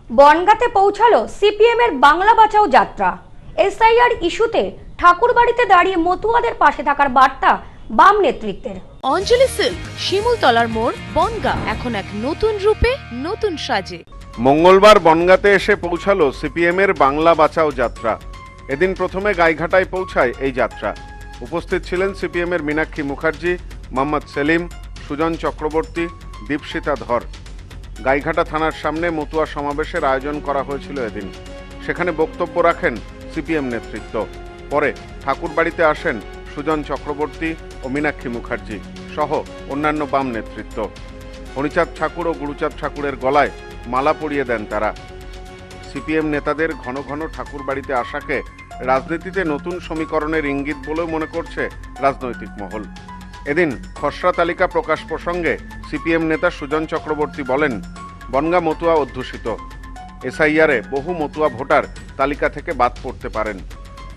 বনগাঁতে পৌঁছালো সিপিএম এর বাংলা বাঁচাও যাত্রা। এসআইআর ইস্যুতে ঠাকুরবাড়িতে দাঁড়িয়ে মতুয়াদের পাশে থাকার বার্তা বাম নেতৃত্বের। অঞ্জলি সিল্ক, শিমুলতলার মোড়, বনগাঁ এখন এক নতুন রূপে, নতুন সাজে। মঙ্গলবার বনগাঁতে এসে পৌঁছালো সিপিএম এর বাংলা বাঁচাও যাত্রা। এদিন প্রথমে গাইঘাটায় পৌঁছায় এই যাত্রা। উপস্থিত ছিলেন সিপিএম এর মীনাক্ষী মুখার্জি, মোহাম্মদ সেলিম, সুজন চক্রবর্তী, দীপশিতা ধর। গাইঘাটা থানার সামনে মতুয়া সমাবেশের আয়োজন করা হয়েছিল এদিন। সেখানে বক্তব্য রাখেন সিপিএম নেতৃত্ব। পরে ঠাকুরবাড়িতে আসেন সুজন চক্রবর্তী ও মীনাক্ষী মুখার্জি সহ অন্যান্য বাম নেতৃত্ব। হরিচাঁদ ঠাকুর ও গুরুচাঁদ ঠাকুরের গলায় মালা পরিয়ে দেন তারা। সিপিএম নেতাদের ঘন ঘন ঠাকুরবাড়িতে আসাকে রাজনীতিতে নতুন সমীকরণের ইঙ্গিত বলেও মনে করছে রাজনৈতিক মহল। এদিন খসড়া তালিকা প্রকাশ প্রসঙ্গে সিপিএম নেতা সুজন চক্রবর্তী বলেন, বনগাঁ মতুয়া অধ্যুষিত। এসআইআরে বহু মতুয়া ভোটার তালিকা থেকে বাদ পড়তে পারেন।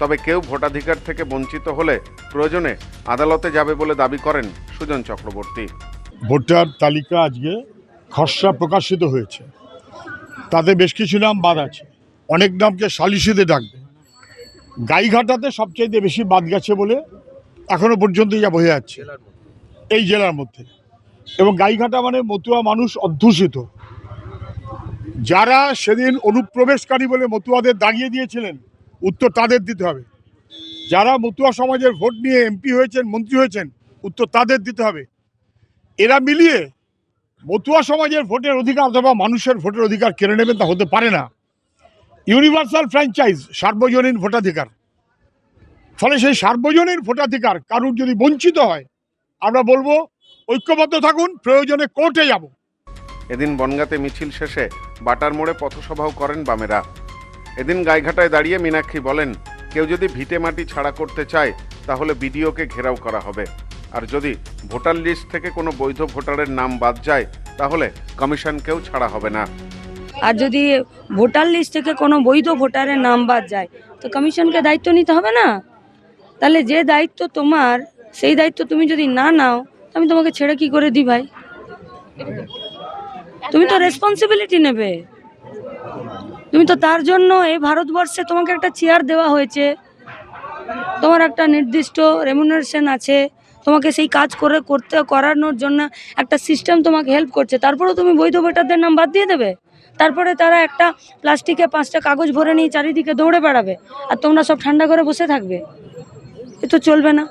তবে কেউ ভোটাধিকার থেকে বঞ্চিত হলে প্রয়োজনে আদালতে যাবে বলে দাবি করেন সুজন চক্রবর্তী। ভোটার তালিকা আজকে খসড়া প্রকাশিত হয়েছে, তাতে বেশ কিছু নাম বাদ আছে। অনেক নামকে সালিশিতে ডাকবে। গাইঘাটাতে সবচেয়ে বেশি বাদ গেছে বলে এখনো পর্যন্ত যা বোঝা যাচ্ছে এই জেলার মধ্যে। এবং গাইঘাটা মানে মতুয়া মানুষ অধ্যুষিত। যারা সেদিন অনুপ্রবেশকারী বলে মতুয়াদের দাগিয়ে দিয়েছিলেন, উত্তর তাদের দিতে হবে। যারা মতুয়া সমাজের ভোট নিয়ে এমপি হয়েছেন, মন্ত্রী হয়েছেন, উত্তর তাদের দিতে হবে। এরা মিলিয়ে মতুয়া সমাজের ভোটের অধিকার অথবা মানুষের ভোটের অধিকার কেড়ে নেবেন, তা হতে পারে না। ইউনিভার্সাল ফ্র্যাঞ্চাইজ, সার্বজনীন ভোটাধিকার। ফলে সেই সার্বজনীন ভোটাধিকার কারুর যদি বঞ্চিত হয়, আমরা বলবো ঐক্যবদ্ধ থাকুন, প্রয়োজনে কোর্টে যাব। এদিন বনগাঁতে মিছিল শেষে বাটার মোড়ে পথসভাও করেন বামেরা। এদিন গাইঘাটায় দাঁড়িয়ে মীনাক্ষী বলেন, কেউ যদি ভিটে মাটি ছাড়া করতে চায় তাহলে বিডিওকে ঘেরাও করা হবে। আর যদি ভোটার লিস্ট থেকে কোনো বৈধ ভোটারের নাম বাদ যায় তাহলে কমিশনকেও ছাড়া হবে না। আর যদি ভোটার লিস্ট থেকে কোনো বৈধ ভোটারের নাম বাদ যায় তো কমিশনকে দায়িত্ব নিতে হবে না? তাহলে যে দায়িত্ব তোমার, সেই দায়িত্ব তুমি যদি না নাও, আমি তোমাকে ছেড়ে কি করে দিই ভাই? তুমি তো রেসপন্সিবিলিটি নেবে। তুমি তো তার জন্য এই ভারতবর্ষে তোমাকে একটা চেয়ার দেওয়া হয়েছে, তোমার একটা নির্দিষ্ট রেমুনারেশন আছে, তোমাকে সেই কাজ করানোর জন্য একটা সিস্টেম তোমাকে হেল্প করছে। তারপরেও তুমি বৈধ ভোটারদের নাম বাদ দিয়ে দেবে। তারপরে তারা একটা প্লাস্টিকে 5টা কাগজ ভরে নিয়ে চারিদিকে দৌড়ে বেড়াবে, আর তোমরা সব ঠান্ডা করে বসে থাকবে। এ তো চলবে না।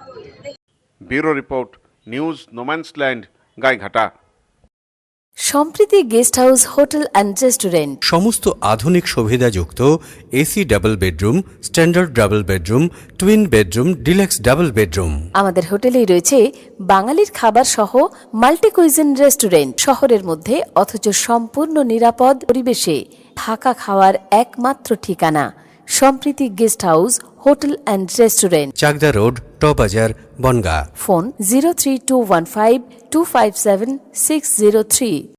Bureau report, news no man's land, Gaighata. Sampriti guest house, hotel and restaurant. সমস্ত আধুনিক সুবিধাযুক্ত AC double bedroom, standard double bedroom, twin bedroom, deluxe double bedroom. আমাদের হোটেলেই রয়েছে বাঙালির খাবার সহ মাল্টি কুইজিন রেস্টুরেন্ট। শহরের মধ্যে অথচ সম্পূর্ণ নিরাপদ পরিবেশে থাকা খাওয়ার একমাত্র ঠিকানা Sampriti guest house, hotel and restaurant, Chakdah road, টবাজার, বনগাঁ। ফোন 03215257603।